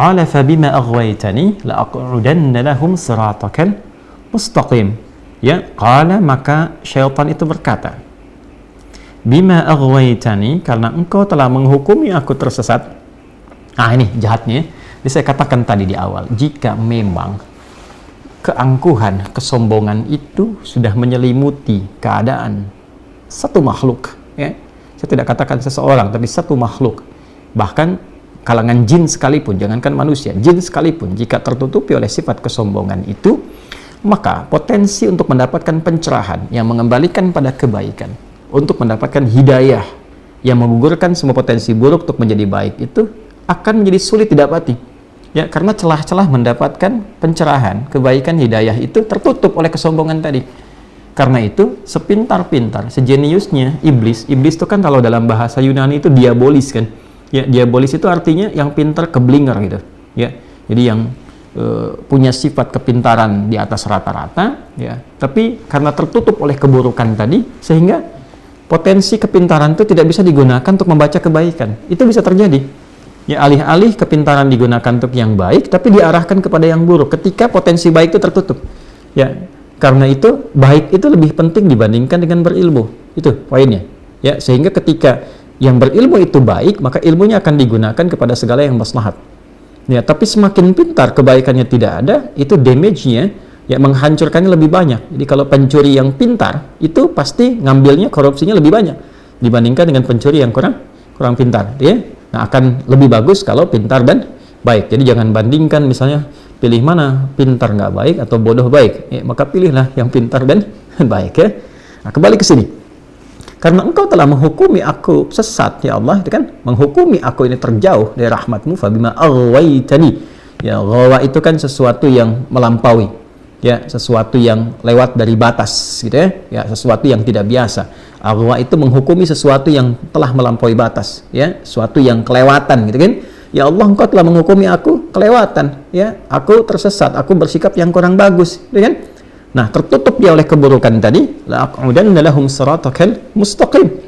Qala fabima aghwaytani la'aq'udanna lahum siratakal mustaqim. Ya, qala, maka syaitan itu berkata, bima aghwaytani, karena engkau telah menghukumi aku tersesat. Nah, ini jahatnya. Jadi saya katakan tadi di awal, jika memang keangkuhan, kesombongan itu sudah menyelimuti keadaan satu makhluk, ya. Saya tidak katakan seseorang, tapi satu makhluk. Bahkan kalangan jin sekalipun, jangankan manusia, jin sekalipun, jika tertutupi oleh sifat kesombongan itu, maka potensi untuk mendapatkan pencerahan yang mengembalikan pada kebaikan, untuk mendapatkan hidayah yang menggugurkan semua potensi buruk untuk menjadi baik, itu akan menjadi sulit didapati. Ya, karena celah-celah mendapatkan pencerahan, kebaikan, hidayah itu tertutup oleh kesombongan tadi. Karena itu, sepintar-pintar, sejeniusnya iblis itu kan kalau dalam bahasa Yunani itu diabolis kan. Ya, diabolis itu artinya yang pintar keblinger gitu. Ya, jadi yang punya sifat kepintaran di atas rata-rata, ya. Tapi karena tertutup oleh keburukan tadi, sehingga potensi kepintaran itu tidak bisa digunakan untuk membaca kebaikan. Itu bisa terjadi. Ya, alih-alih kepintaran digunakan untuk yang baik, tapi diarahkan kepada yang buruk ketika potensi baik itu tertutup. Ya, karena itu baik itu lebih penting dibandingkan dengan berilmu. Itu poinnya. Ya, sehingga ketika yang berilmu itu baik, maka ilmunya akan digunakan kepada segala yang maslahat. Ya, tapi semakin pintar kebaikannya tidak ada, itu damage-nya, ya, menghancurkannya lebih banyak. Jadi kalau pencuri yang pintar itu pasti ngambilnya, korupsinya lebih banyak dibandingkan dengan pencuri yang kurang pintar, ya. Nah, akan lebih bagus kalau pintar dan baik. Jadi jangan bandingkan misalnya pilih mana, pintar nggak baik atau bodoh baik. Ya, maka pilihlah yang pintar dan baik, ya. Nah, kembali ke sini. Karena engkau telah menghukumi aku sesat, ya Allah, itu kan, menghukumi aku ini terjauh dari rahmatmu, fabima aghwaytani. Ya, ghawa itu kan sesuatu yang melampaui, ya, sesuatu yang lewat dari batas, gitu ya. Ya, sesuatu yang tidak biasa. Aghwa itu menghukumi sesuatu yang telah melampaui batas, ya, sesuatu yang kelewatan, gitu kan. Ya Allah, engkau telah menghukumi aku kelewatan, ya, aku tersesat, aku bersikap yang kurang bagus, gitu kan. Nah, tertutup dia oleh keburukan tadi, la'aq'udanna lahum siratakal mustaqim.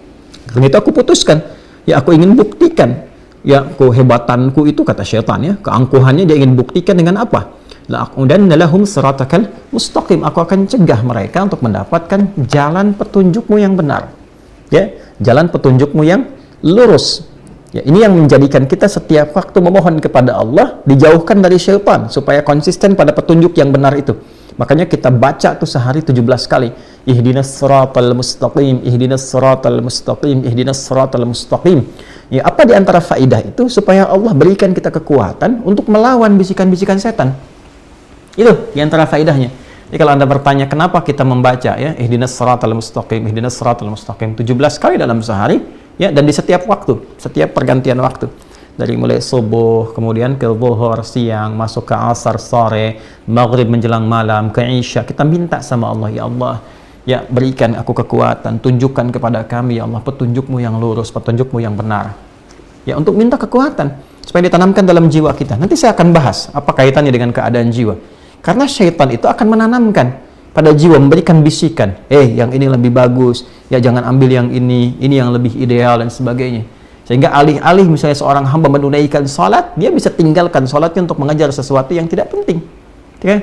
Karena itu aku putuskan, ya, aku ingin buktikan, ya, kehebatanku itu, kata syaitan, ya, keangkuhannya dia ingin buktikan dengan apa? La'aq'udanna lahum siratakal mustaqim. Aku akan cegah mereka untuk mendapatkan jalan petunjukmu yang benar, ya, jalan petunjukmu yang lurus. Ya, ini yang menjadikan kita setiap waktu memohon kepada Allah dijauhkan dari syaitan supaya konsisten pada petunjuk yang benar itu. Makanya kita baca tuh sehari 17 kali. Ihdinas siratal mustaqim, ihdinas siratal mustaqim, ihdinas siratal mustaqim. Ya, apa di antara faidah itu? Supaya Allah berikan kita kekuatan untuk melawan bisikan-bisikan setan. Itu di antara faidahnya. Jadi kalau Anda bertanya kenapa kita membaca, ya, ihdinas siratal mustaqim, ihdinas siratal mustaqim 17 kali dalam sehari, ya, dan di setiap waktu, setiap pergantian waktu. Dari mulai subuh, kemudian ke zuhur, siang, masuk ke asar, sore, maghrib menjelang malam, ke isya, kita minta sama Allah, ya Allah, ya, berikan aku kekuatan, tunjukkan kepada kami, ya Allah, petunjukmu yang lurus, petunjukmu yang benar. Ya, untuk minta kekuatan, supaya ditanamkan dalam jiwa kita. Nanti saya akan bahas apa kaitannya dengan keadaan jiwa. Karena syaitan itu akan menanamkan pada jiwa, memberikan bisikan, yang ini lebih bagus, ya, jangan ambil yang ini yang lebih ideal, dan sebagainya. Sehingga alih-alih misalnya seorang hamba menunaikan sholat, dia bisa tinggalkan sholatnya untuk mengejar sesuatu yang tidak penting. Ya?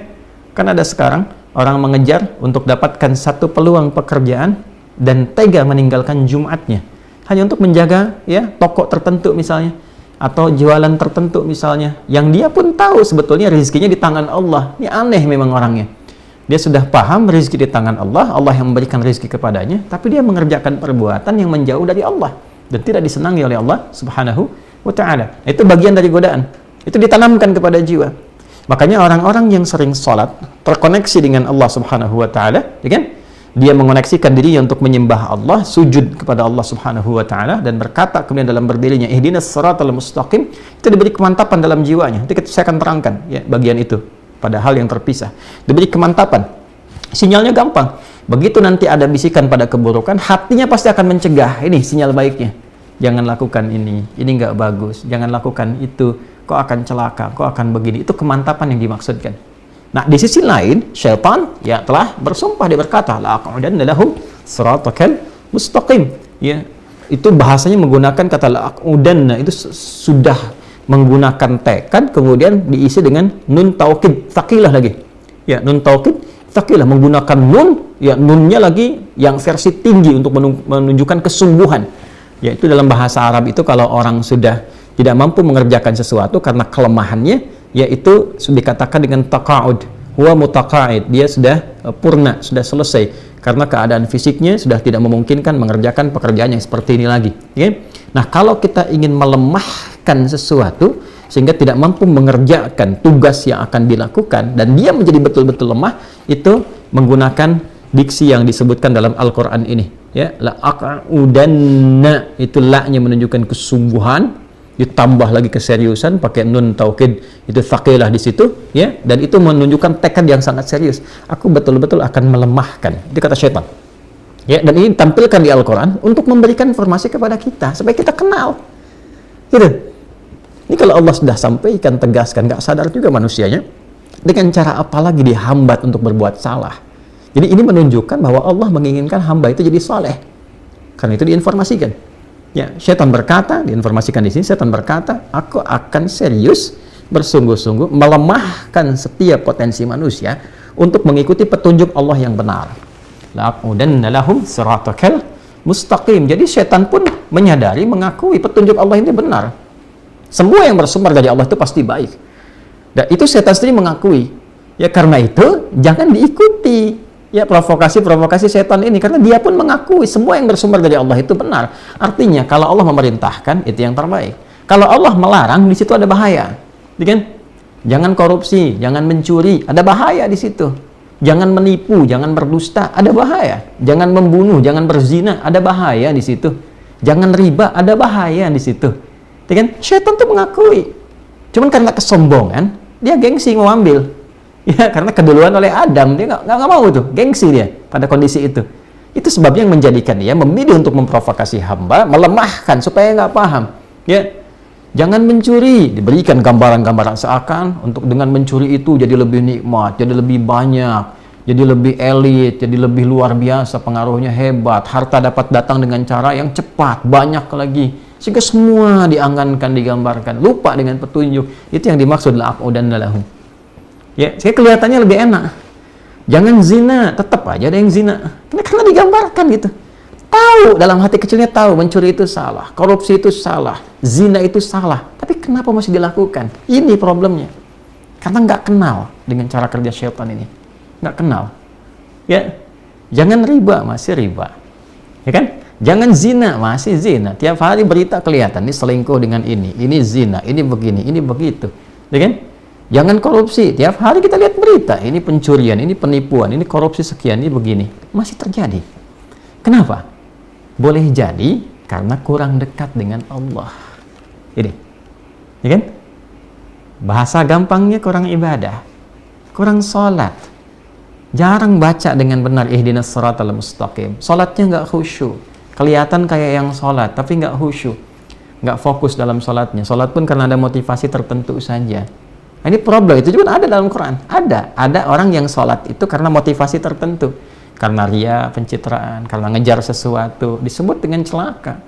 Kan ada sekarang orang mengejar untuk dapatkan satu peluang pekerjaan dan tega meninggalkan Jumatnya hanya untuk menjaga, ya, toko tertentu misalnya, atau jualan tertentu misalnya, yang dia pun tahu sebetulnya rezekinya di tangan Allah. Ini aneh memang orangnya. Dia sudah paham rezeki di tangan Allah, Allah yang memberikan rezeki kepadanya, tapi dia mengerjakan perbuatan yang menjauh dari Allah dan tidak disenangi oleh Allah Subhanahu wa ta'ala. Itu bagian dari godaan. Itu ditanamkan kepada jiwa. Makanya orang-orang yang sering sholat terkoneksi dengan Allah Subhanahu wa ta'ala, ya kan? Dia mengoneksikan dirinya untuk menyembah Allah, sujud kepada Allah Subhanahu wa ta'ala, dan berkata kemudian dalam berdirinya, ihdinas siratal mustaqim, itu diberi kemantapan dalam jiwanya. Nanti saya akan terangkan, ya, bagian itu pada hal yang terpisah. Diberi kemantapan. Sinyalnya gampang. Begitu nanti ada bisikan pada keburukan, hatinya pasti akan mencegah. Ini sinyal baiknya. Jangan lakukan ini nggak bagus. Jangan lakukan itu, kok akan celaka, kok akan begini. Itu kemantapan yang dimaksudkan. Nah, di sisi lain, syaitan, ya, telah bersumpah, dia berkata, la'aq'udanna lahum siratakal mustaqim. Ya, itu bahasanya menggunakan kata la'aq'udanna, itu sudah menggunakan tekad kemudian diisi dengan nun taukid tsaqilah lagi. Ya, nun taukid tsaqilah menggunakan nun, ya nunnya lagi yang versi tinggi untuk menunjukkan kesungguhan. Yaitu dalam bahasa Arab itu kalau orang sudah tidak mampu mengerjakan sesuatu karena kelemahannya, yaitu dikatakan dengan taqa'ud. Huwa mutaqa'id, dia sudah purna, sudah selesai karena keadaan fisiknya sudah tidak memungkinkan mengerjakan pekerjaan yang seperti ini lagi. Okay? Nah, kalau kita ingin melemahkan sesuatu sehingga tidak mampu mengerjakan tugas yang akan dilakukan dan dia menjadi betul-betul lemah, itu menggunakan diksi yang disebutkan dalam Al-Quran ini. Ya, la aq'udanna, itu la-nya menunjukkan kesungguhan, ditambah lagi keseriusan pakai nun taukid, itu tsaqilah di situ, ya, dan itu menunjukkan tekad yang sangat serius. Aku betul-betul akan melemahkan. Itu kata syaitan. Ya, dan ini ditampilkan di Al-Quran untuk memberikan informasi kepada kita supaya kita kenal. Gitu. Ini kalau Allah sudah sampaikan, tegaskan, nggak sadar juga manusianya dengan cara apa lagi dihambat untuk berbuat salah. Jadi ini menunjukkan bahwa Allah menginginkan hamba itu jadi saleh. Karena itu diinformasikan. Ya, syaitan berkata, diinformasikan di sini, syaitan berkata, aku akan serius, bersungguh-sungguh melemahkan setiap potensi manusia untuk mengikuti petunjuk Allah yang benar. La'aqudanna lahum siratakal mustaqim. Jadi syaitan pun menyadari, mengakui petunjuk Allah ini benar. Semua yang bersumber dari Allah itu pasti baik. Dan itu syaitan sendiri mengakui. Ya, karena itu jangan diikuti. Ya, provokasi-provokasi setan ini, karena dia pun mengakui semua yang bersumber dari Allah itu benar. Artinya kalau Allah memerintahkan itu yang terbaik. Kalau Allah melarang, di situ ada bahaya. Kan? Jangan korupsi, jangan mencuri, ada bahaya di situ. Jangan menipu, jangan berdusta, ada bahaya. Jangan membunuh, jangan berzina, ada bahaya di situ. Jangan riba, ada bahaya di situ. Kan? Setan tuh mengakui. Cuman karena kesombongan, dia gengsi mau ambil. Ya, karena keduluan oleh Adam, dia nggak mau tuh, gengsi dia pada kondisi itu. Itu sebabnya yang menjadikan dia memilih untuk memprovokasi hamba, melemahkan supaya nggak paham. Ya, jangan mencuri, diberikan gambaran-gambaran seakan untuk dengan mencuri itu jadi lebih nikmat, jadi lebih banyak, jadi lebih elit, jadi lebih luar biasa, pengaruhnya hebat, harta dapat datang dengan cara yang cepat, banyak lagi, sehingga semua diangankan, digambarkan, lupa dengan petunjuk. Itu yang dimaksud la'aqudanna lahum. Ya, saya kelihatannya lebih enak. Jangan zina, tetap aja ada yang zina. Karena digambarkan gitu. Tahu, dalam hati kecilnya tahu mencuri itu salah, korupsi itu salah, zina itu salah. Tapi kenapa masih dilakukan? Ini problemnya. Karena nggak kenal dengan cara kerja syaitan ini. Nggak kenal. Ya, jangan riba, masih riba. Ya kan? Jangan zina, masih zina. Tiap hari berita kelihatan, ini selingkuh dengan ini zina, ini begini, ini begitu. Ya kan? Jangan korupsi, tiap hari kita lihat berita, ini pencurian, ini penipuan, ini korupsi sekian, ini begini. Masih terjadi. Kenapa? Boleh jadi karena kurang dekat dengan Allah. Ini. Ya kan? Bahasa gampangnya kurang ibadah, kurang sholat. Jarang baca dengan benar ihdinas siratal mustaqim. Sholatnya nggak khusyuk. Kelihatan kayak yang sholat, tapi nggak khusyuk. Nggak fokus dalam sholatnya. Sholat pun karena ada motivasi tertentu saja. Nah, ini problem, itu juga ada dalam Quran. Ada orang yang sholat itu karena motivasi tertentu, karena ria, pencitraan, karena ngejar sesuatu, disebut dengan celaka.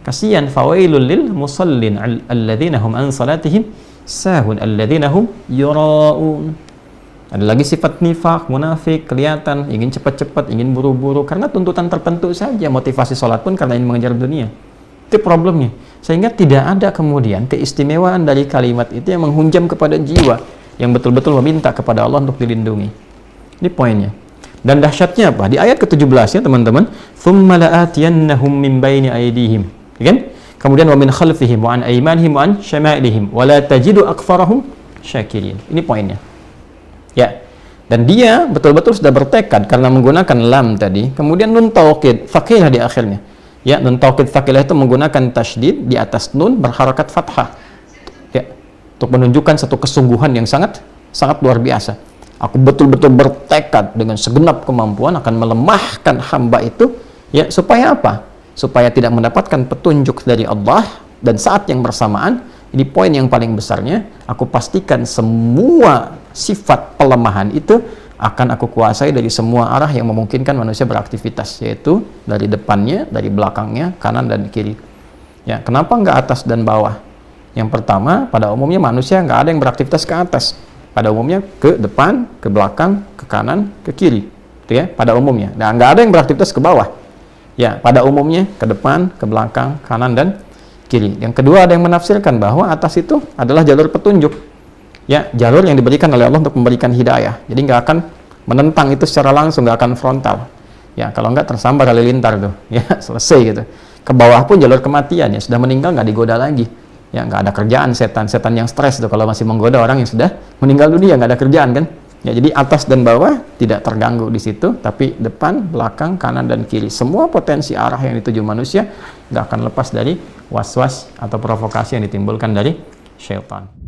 Kasihan, fawailul lil musallin alladzina hum an salatihim sahun alladzina hum yura'un. Ada lagi sifat nifaq, munafik, kelihatan, ingin cepat-cepat, ingin buru-buru, karena tuntutan tertentu saja. Motivasi sholat pun karena ingin mengejar dunia. Itu problemnya. Sehingga tidak ada kemudian keistimewaan dari kalimat itu yang menghunjam kepada jiwa, yang betul-betul meminta kepada Allah untuk dilindungi. Ini poinnya. Dan dahsyatnya apa? Di ayat ke-17 ya teman-teman, thumma la'atiyannahum min baini aydihim. Kan? Kemudian wa min khalfihim wa an aymanihim wa an syama'ilihim wa la tajidu aktsarahum syakirin. Ini poinnya. Ya. Dan dia betul-betul sudah bertekad karena menggunakan lam tadi, kemudian nun taukid, tsaqilah di akhirnya. Ya, nun taukid tsaqilah itu menggunakan tasydid di atas nun berharakat fathah. Ya, untuk menunjukkan satu kesungguhan yang sangat luar biasa. Aku betul-betul bertekad dengan segenap kemampuan akan melemahkan hamba itu, ya, supaya apa? Supaya tidak mendapatkan petunjuk dari Allah, dan saat yang bersamaan, ini poin yang paling besarnya, aku pastikan semua sifat pelemahan itu akan aku kuasai dari semua arah yang memungkinkan manusia beraktivitas, yaitu dari depannya, dari belakangnya, kanan dan kiri. Ya, kenapa nggak atas dan bawah? Yang pertama, pada umumnya manusia nggak ada yang beraktivitas ke atas. Pada umumnya ke depan, ke belakang, ke kanan, ke kiri. Itu ya, pada umumnya. Nah, nggak ada yang beraktivitas ke bawah. Ya, pada umumnya ke depan, ke belakang, kanan, dan kiri. Yang kedua, ada yang menafsirkan bahwa atas itu adalah jalur petunjuk. Ya, jalur yang diberikan oleh Allah untuk memberikan hidayah. Jadi nggak akan menentang itu secara langsung, nggak akan frontal. Ya, kalau nggak tersambar halilintar tuh. Ya, selesai gitu. Ke bawah pun jalur kematian, ya sudah meninggal nggak digoda lagi. Ya, nggak ada kerjaan setan yang stres tuh kalau masih menggoda orang yang sudah meninggal dunia, nggak ada kerjaan kan. Ya, jadi atas dan bawah tidak terganggu di situ, tapi depan, belakang, kanan, dan kiri, semua potensi arah yang dituju manusia nggak akan lepas dari was-was atau provokasi yang ditimbulkan dari syaitan.